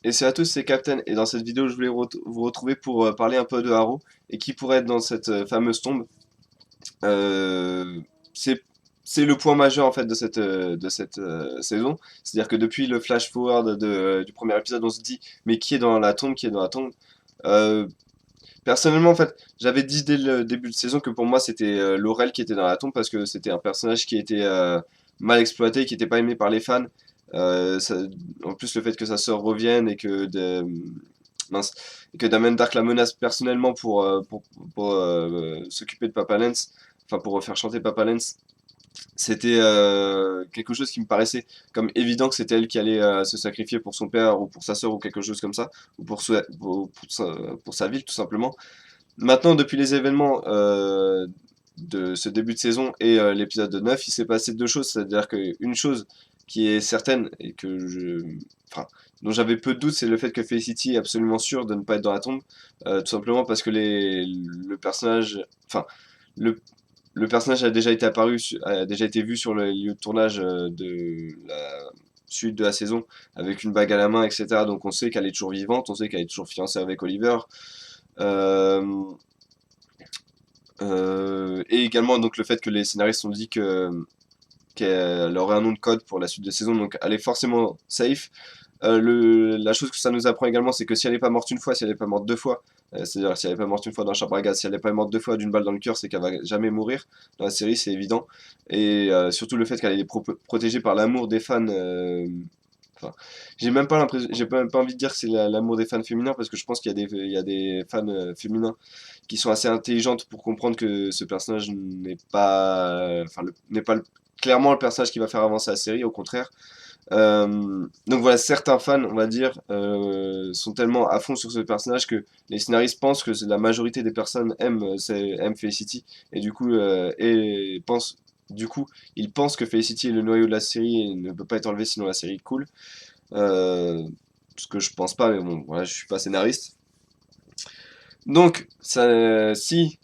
Et c'est à tous, c'est Captain. Et dans cette vidéo, je voulais vous retrouver pour parler un peu de Haro et qui pourrait être dans cette fameuse tombe. Euh, c'est c'est le point majeur en fait de cette saison. C'est-à-dire que depuis le flash forward du premier épisode, on se dit mais qui est dans la tombe, qui est dans la tombe. Euh, Personnellement, en fait, j'avais dit dès le début de saison que pour moi c'était Laurel qui était dans la tombe parce que c'était un personnage qui était mal exploité, qui n'était pas aimé par les fans. En plus, le fait que sa sœur revienne mince, et que Damien Dark la menace personnellement pour s'occuper de Papa Lance, enfin pour faire chanter Papa Lance, c'était quelque chose qui me paraissait comme évident que c'était elle qui allait se sacrifier pour son père ou pour sa sœur ou quelque chose comme ça, ou pour sa ville tout simplement. Maintenant, depuis les événements de ce début de saison et l'épisode 9, il s'est passé deux choses. C'est-à-dire qu'une chose qui est certaine et enfin, dont j'avais peu de doutes, c'est le fait que Felicity est absolument sûre de ne pas être dans la tombe. Tout simplement parce que le personnage, enfin, le, le personnage a déjà été a déjà été vu sur le lieu de tournage de la suite de la saison avec une bague à la main, etc. Donc on sait qu'elle est toujours vivante, on sait qu'elle est toujours fiancée avec Oliver. Euh, et également donc le fait que les scénaristes ont dit qu'elle aurait un nom de code pour la suite de saison, donc elle est forcément safe. La chose que ça nous apprend également, c'est que si elle n'est pas morte une fois, si elle n'est pas morte deux fois, c'est-à-dire si elle n'est pas morte une fois dans la chambre à gaz, si elle n'est pas morte deux fois d'une balle dans le cœur, c'est qu'elle va jamais mourir. Dans la série, c'est évident. Et surtout le fait qu'elle est protégée par l'amour des fans. Enfin, j'ai même pas envie de dire que c'est l'amour des fans féminins parce que je pense qu'il y a des fans féminins qui sont assez intelligentes pour comprendre que ce personnage n'est pas, enfin, n'est pas clairement le personnage qui va faire avancer la série, au contraire. Donc voilà, certains fans, on va dire, sont tellement à fond sur ce personnage que les scénaristes pensent que la majorité des personnes aiment Felicity et du coup, ils pensent que Felicity est le noyau de la série et ne peut pas être enlevé sinon la série coule. Euh, Ce que je pense pas, mais bon, voilà, je suis pas scénariste. Donc, si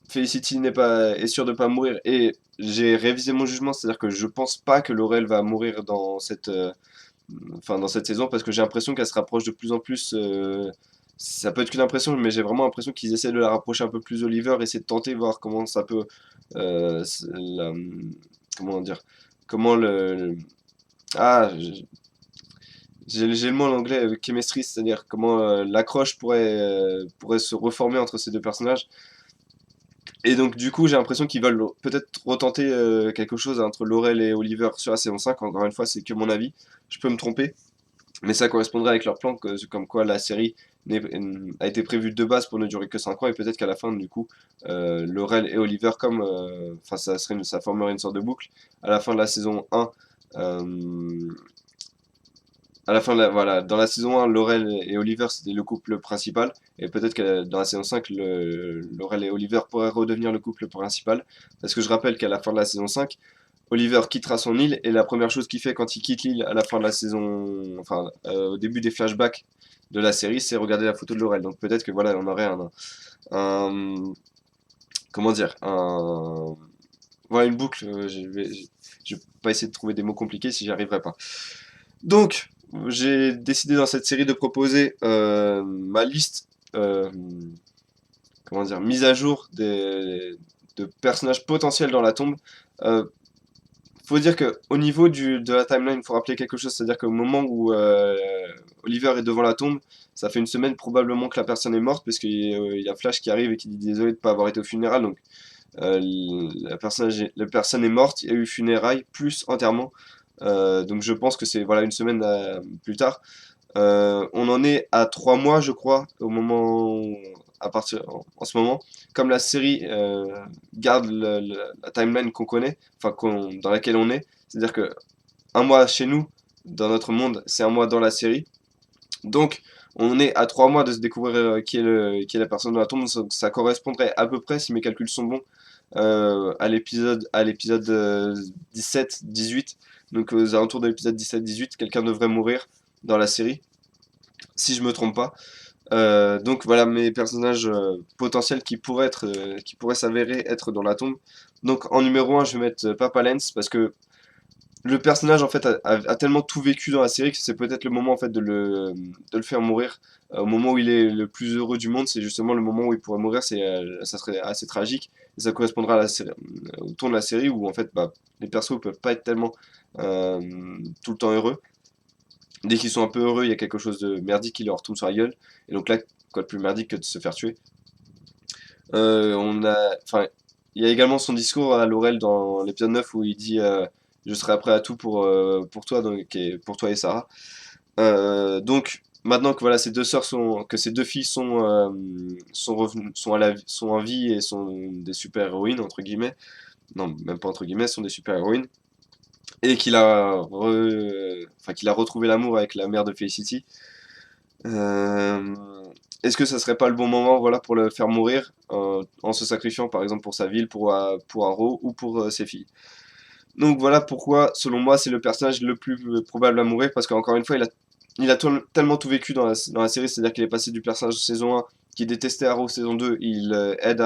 Felicity est sûre de pas mourir et j'ai révisé mon jugement, c'est-à-dire que je pense pas que Laurel va mourir dans cette saison parce que j'ai l'impression qu'elle se rapproche de plus en plus. Ça peut être qu'une impression, mais j'ai vraiment l'impression qu'ils essaient de la rapprocher un peu plus d'Oliver, essayer de tenter, voir comment ça peut. Comment dire. Comment ah, j'ai le mot en anglais, chemistry, c'est-à-dire comment l'accroche pourrait se reformer entre ces deux personnages. Et donc, du coup, j'ai l'impression qu'ils veulent peut-être retenter quelque chose entre Laurel et Oliver sur la saison 5. Encore une fois, c'est que mon avis. Je peux me tromper. Mais ça correspondrait avec leur plan, comme quoi la série a été prévue de base pour ne durer que 5 ans, et peut-être qu'à la fin, du coup, Laurel et Oliver, enfin, ça formerait une sorte de boucle. À la fin de la saison 1, euh, voilà, dans la saison 1, Laurel et Oliver, c'était le couple principal, et peut-être que dans la saison 5, Laurel et Oliver pourraient redevenir le couple principal, parce que je rappelle qu'à la fin de la saison 5, Oliver quittera son île et la première chose qu'il fait quand il quitte l'île à la fin de la saison, enfin au début des flashbacks de la série, c'est regarder la photo de Laurel. Donc peut-être que voilà, on aurait comment dire, voilà une boucle. Je vais pas essayer de trouver des mots compliqués si j'y arriverai pas. Donc j'ai décidé dans cette série de proposer ma liste, comment dire, mise à jour de personnages potentiels dans la tombe. Euh, Faut dire que au niveau de la timeline, il faut rappeler quelque chose, c'est-à-dire qu'au moment où Oliver est devant la tombe, ça fait une semaine probablement que la personne est morte, parce qu'il y a Flash qui arrive et qui dit désolé de ne pas avoir été au funéral, donc la personne est morte, il y a eu funérailles plus enterrement, donc je pense que c'est voilà une semaine plus tard. On en est à 3 mois, je crois, au moment en ce moment. Comme la série garde la timeline qu'on connaît, enfin dans laquelle on est, c'est-à-dire que un mois chez nous, dans notre monde, c'est un mois dans la série. Donc, on est à 3 mois de se découvrir qui est la personne dans la tombe. Ça correspondrait à peu près, si mes calculs sont bons, à l'épisode 17-18. Donc, aux alentours de l'épisode 17-18, quelqu'un devrait mourir dans la série, si je me trompe pas. Donc voilà mes personnages potentiels qui pourraient s'avérer être dans la tombe. Donc en numéro 1, je vais mettre Papa Lance parce que le personnage en fait a tellement tout vécu dans la série que c'est peut-être le moment en fait de le faire mourir. Au moment où il est le plus heureux du monde, c'est justement le moment où il pourrait mourir, ça serait assez tragique. Et ça correspondra à la série, au tour de la série où en fait bah, les persos peuvent pas être tellement euh, tout le temps heureux. Dès qu'ils sont un peu heureux, il y a quelque chose de merdique qui leur tombe sur la gueule. Et donc là, quoi de plus merdique que de se faire tuer. Enfin, il y a également son discours à Laurel dans l'épisode 9 où il dit je serai prêt à tout pour toi, donc, et pour toi et Sarah. Donc maintenant que voilà, que ces deux filles sont revenues, sont en vie et sont des super héroïnes entre guillemets, non même pas entre guillemets, sont des super héroïnes, et qu'il a retrouvé l'amour avec la mère de Felicity. Euh, Est-ce que ça serait pas le bon moment, voilà, pour le faire mourir en se sacrifiant, par exemple, pour sa ville, pour Arrow ou pour ses filles? Donc voilà pourquoi, selon moi, c'est le personnage le plus probable à mourir, parce qu'encore une fois, il a tellement tout vécu dans la série, c'est-à-dire qu'il est passé du personnage de saison 1 qui détestait Arrow, saison 2, il aide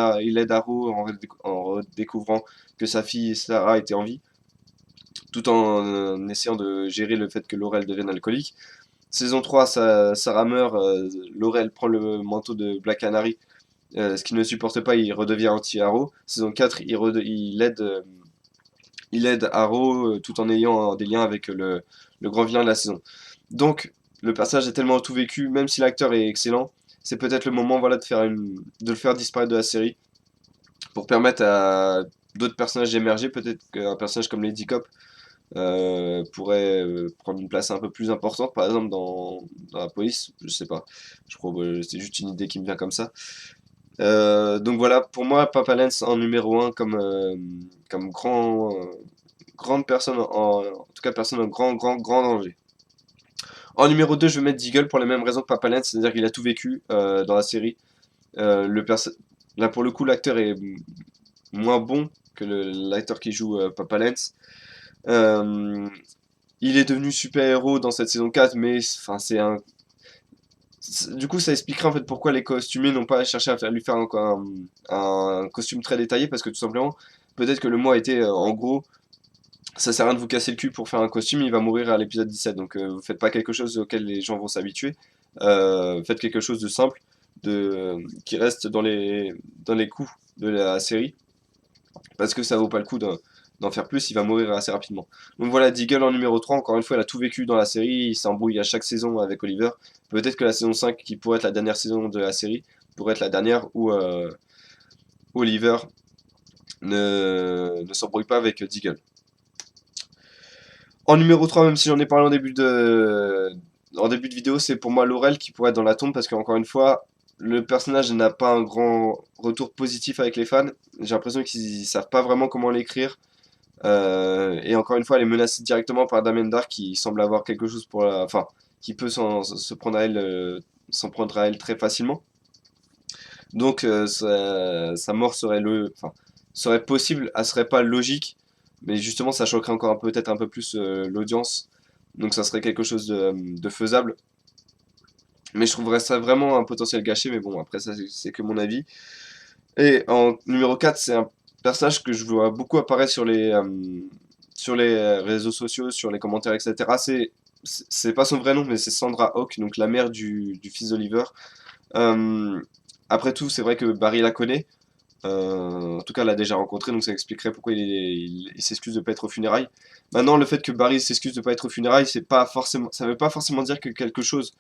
Arrow en redécouvrant que sa fille Sarah était en vie, tout en essayant de gérer le fait que Laurel devienne alcoolique. Saison 3, Sarah meurt, Laurel prend le manteau de Black Canary, ce qu'il ne supporte pas, il redevient anti-Arrow. Saison 4, il aide Arrow tout en ayant des liens avec le grand vilain de la saison. Donc, le personnage est tellement tout vécu, même si l'acteur est excellent, c'est peut-être le moment voilà, de le faire disparaître de la série pour permettre à d'autres personnages d'émerger. Peut-être qu'un personnage comme Lady Cop pourrait prendre une place un peu plus importante, par exemple dans la police, je sais pas. Je crois que c'est juste une idée qui me vient comme ça. Donc voilà, pour moi, Papa Lance en numéro un comme grande personne, en tout cas personne en grand danger. En numéro 2 je vais mettre Deagle pour les mêmes raisons que Papa Lance, c'est-à-dire qu'il a tout vécu dans la série. Là, pour le coup, l'acteur est moins bon que l'acteur qui joue Papa Lance. Euh, il est devenu super-héros dans cette saison 4, mais enfin, du coup, ça expliquerait en fait pourquoi les costumiers n'ont pas cherché lui faire un costume très détaillé, parce que tout simplement, peut-être que le mot a été en gros, ça sert à rien de vous casser le cul pour faire un costume, il va mourir à l'épisode 17, donc vous faites pas quelque chose auquel les gens vont s'habituer, faites quelque chose de simple, qui reste dans les coups de la série, parce que ça vaut pas le coup d'en faire plus, il va mourir assez rapidement. Donc voilà, Deagle en numéro 3, encore une fois, il a tout vécu dans la série, il s'embrouille à chaque saison avec Oliver. Peut-être que la saison 5, qui pourrait être la dernière saison de la série, pourrait être la dernière où Oliver ne s'embrouille pas avec Deagle. En numéro 3, même si j'en ai parlé en début de vidéo, c'est pour moi Laurel qui pourrait être dans la tombe, parce qu'encore une fois, le personnage n'a pas un grand retour positif avec les fans. J'ai l'impression qu'ils savent pas vraiment comment l'écrire. Et encore une fois, elle est menacée directement par Damien Dark qui semble avoir quelque chose pour la. Enfin, qui peut se prendre à elle, s'en prendre à elle très facilement. Donc, sa mort enfin, serait possible, elle serait pas logique, mais justement, ça choquerait encore peut-être un peu plus l'audience. Donc, ça serait quelque chose de faisable. Mais je trouverais ça vraiment un potentiel gâché, mais bon, après, ça, c'est que mon avis. Et en numéro 4 c'est un personnage que je vois beaucoup apparaître sur les réseaux sociaux, sur les commentaires, etc. C'est pas son vrai nom, mais c'est Sandra Hawk, donc la mère du fils d'Oliver. Euh, Après tout, c'est vrai que Barry la connaît. En tout cas, l'a déjà rencontré, donc ça expliquerait pourquoi il s'excuse de pas être aux funérailles. Maintenant, le fait que Barry s'excuse de pas être aux funérailles, c'est pas forcément, ça veut pas forcément dire que quelque chose,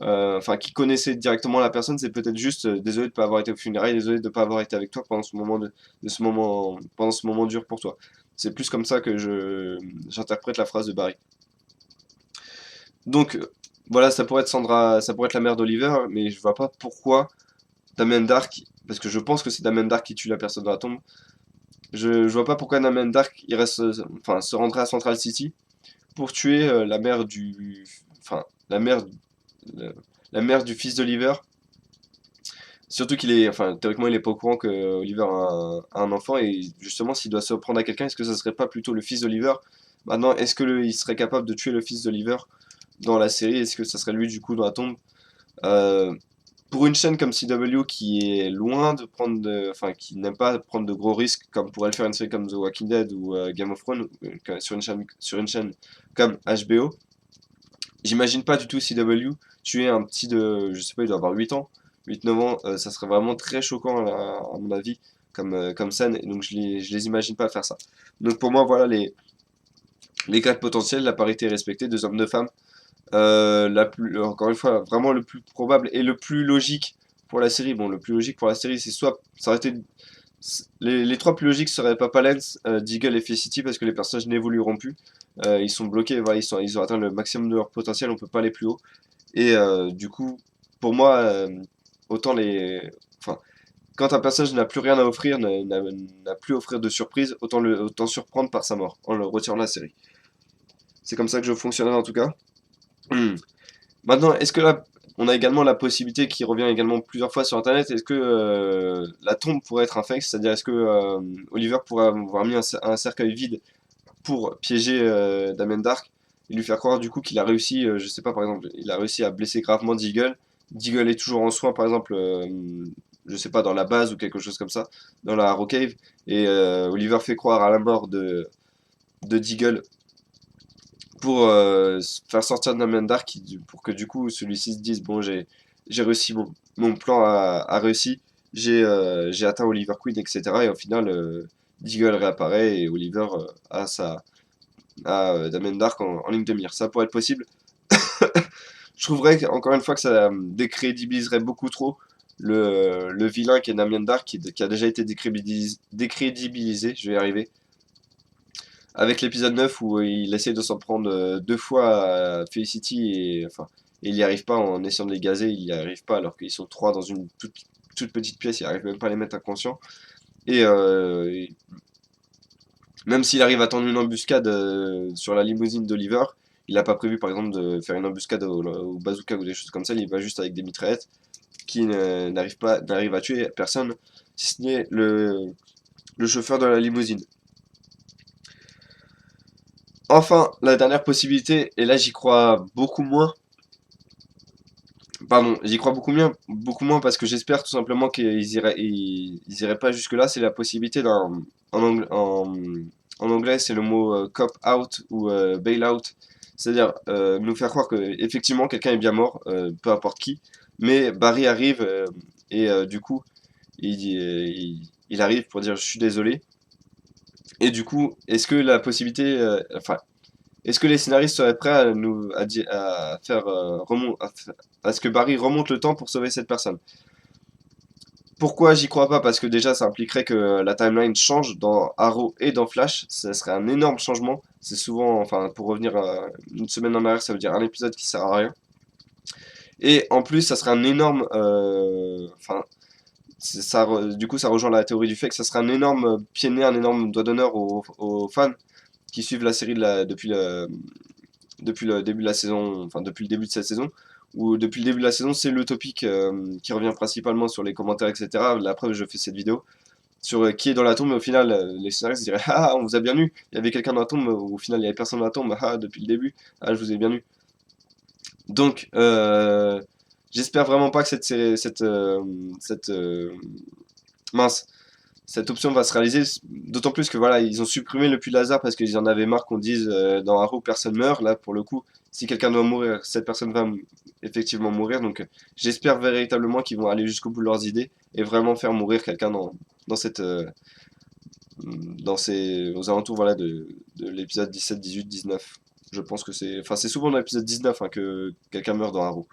enfin, qui connaissait directement la personne, c'est peut-être juste désolé de pas avoir été aux funérailles, désolé de pas avoir été avec toi pendant ce moment pendant ce moment dur pour toi. C'est plus comme ça que j'interprète la phrase de Barry. Donc, voilà, ça pourrait être ça pourrait être la mère d'Oliver, mais je vois pas pourquoi Damien Dark, parce que je pense que c'est Damien Dark qui tue la personne dans la tombe. Je vois pas pourquoi Damien Dark enfin, se rendrait à Central City pour tuer enfin, la, la mère du fils d'Oliver. Surtout enfin, théoriquement, il est pas au courant que Oliver a un enfant, et justement, s'il doit se prendre à quelqu'un, est-ce que ça serait pas plutôt le fils d'Oliver? Maintenant, est-ce que il serait capable de tuer le fils d'Oliver dans la série? Est-ce que ça serait lui du coup dans la tombe? Euh, pour une chaîne comme CW qui est loin de prendre enfin qui n'aime pas prendre de gros risques comme pourrait le faire une série comme The Walking Dead ou Game of Thrones sur une chaîne comme HBO, j'imagine pas du tout CW tuer un petit de, je sais pas, il doit avoir 8 ans, 8 9 ans, ça serait vraiment très choquant à mon avis comme scène, et donc je les imagine pas faire ça. Donc pour moi voilà les quatre potentiels, la parité est respectée, deux hommes, deux femmes. Encore une fois, vraiment le plus probable et le plus logique pour la série. Bon, le plus logique pour la série, c'est soit ça aurait été les trois plus logiques seraient Papa Lens, Deagle et Felicity parce que les personnages n'évolueront plus. Ils sont bloqués, voilà, ils ont atteint le maximum de leur potentiel, on peut pas aller plus haut. Et du coup, pour moi, autant enfin, quand un personnage n'a plus rien à offrir, n'a plus à offrir de surprise, autant surprendre par sa mort en le retirant de la série. C'est comme ça que je fonctionnerai en tout cas. Hmm. Maintenant, est-ce que là, on a également la possibilité qui revient également plusieurs fois sur Internet, est-ce que la tombe pourrait être un fake, c'est-à-dire est-ce que Oliver pourrait avoir mis un cercueil vide pour piéger Damien Dark et lui faire croire du coup qu'il a réussi, je sais pas par exemple, il a réussi à blesser gravement Deagle. Deagle est toujours en soins par exemple, je sais pas, dans la base ou quelque chose comme ça, dans la Arrow Cave, et Oliver fait croire à la mort de Deagle pour faire sortir Damien Dark pour que du coup celui-ci se dise bon j'ai réussi mon plan a réussi, j'ai atteint Oliver Queen, etc. Et au final Deagle réapparaît et Oliver a Damien Dark en ligne de mire. Ça pourrait être possible. Je trouverais encore une fois que ça décrédibiliserait beaucoup trop le vilain qui est Damien Dark qui a déjà été décrédibilisé, je vais y arriver avec l'épisode 9 où il essaie de s'en prendre deux fois à Felicity et, enfin, et il n'y arrive pas en essayant de les gazer, il n'y arrive pas alors qu'ils sont trois dans une toute petite pièce, il n'arrive même pas à les mettre inconscients. Et même s'il arrive à tendre une embuscade sur la limousine d'Oliver, il n'a pas prévu par exemple de faire une embuscade au bazooka ou des choses comme ça, il va juste avec des mitraillettes qui n'arrivent à tuer personne, si ce n'est le chauffeur de la limousine. Enfin, la dernière possibilité, et là j'y crois beaucoup moins. Pardon, j'y crois beaucoup moins parce que j'espère tout simplement ils iraient pas jusque-là. C'est la possibilité en anglais, c'est le mot cop out ou bail out. C'est-à-dire nous faire croire que effectivement quelqu'un est bien mort, peu importe qui, mais Barry arrive et du coup il arrive pour dire je suis désolé. Et du coup, est-ce que la possibilité, enfin, est-ce que les scénaristes seraient prêts à à faire à ce que Barry remonte le temps pour sauver cette personne? Pourquoi j'y crois pas? Parce que déjà, ça impliquerait que la timeline change dans Arrow et dans Flash. Ça serait un énorme changement. C'est souvent, enfin, pour revenir une semaine en arrière, ça veut dire un épisode qui sert à rien. Et en plus, ça serait un énorme, enfin, du coup, ça rejoint la théorie du fait que ça serait un énorme pied de nez, un énorme doigt d'honneur aux fans qui suivent la série depuis le début de la saison, enfin depuis le début de cette saison, où depuis le début de la saison, c'est le topic qui revient principalement sur les commentaires, etc. La preuve, je fais cette vidéo sur qui est dans la tombe, mais au final, les scénaristes diraient ah, on vous a bien eu, il y avait quelqu'un dans la tombe, au final, il n'y avait personne dans la tombe, ah, depuis le début, ah, je vous ai bien eu. Donc, j'espère vraiment pas que mince, cette option va se réaliser, d'autant plus que voilà, ils ont supprimé le puits de Lazare parce qu'ils en avaient marre qu'on dise dans Arrow personne meurt. Là, pour le coup, si quelqu'un doit mourir, cette personne va effectivement mourir. Donc, j'espère véritablement qu'ils vont aller jusqu'au bout de leurs idées et vraiment faire mourir quelqu'un dans cette, aux alentours voilà, de l'épisode 17, 18, 19. Je pense que enfin, c'est souvent dans l'épisode 19 hein, que quelqu'un meurt dans Arrow.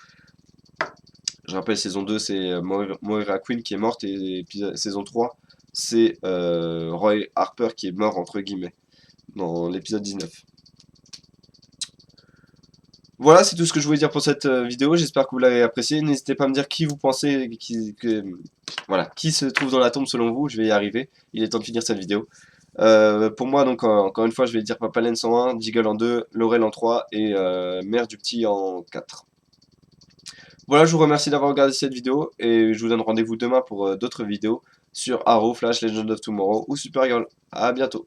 Je rappelle, saison 2, c'est Moira Queen qui est morte et saison 3, c'est Roy Harper qui est mort, entre guillemets, dans l'épisode 19. Voilà, c'est tout ce que je voulais dire pour cette vidéo. J'espère que vous l'avez apprécié. N'hésitez pas à me dire qui vous pensez, voilà, qui se trouve dans la tombe selon vous. Je vais y arriver. Il est temps de finir cette vidéo. Pour moi, donc, encore une fois, je vais dire Papa Len en 1, Deagle en 2, Laurel en 3 et Mère du Petit en 4. Voilà, je vous remercie d'avoir regardé cette vidéo et je vous donne rendez-vous demain pour d'autres vidéos sur Arrow, Flash, Legend of Tomorrow ou Supergirl. À bientôt.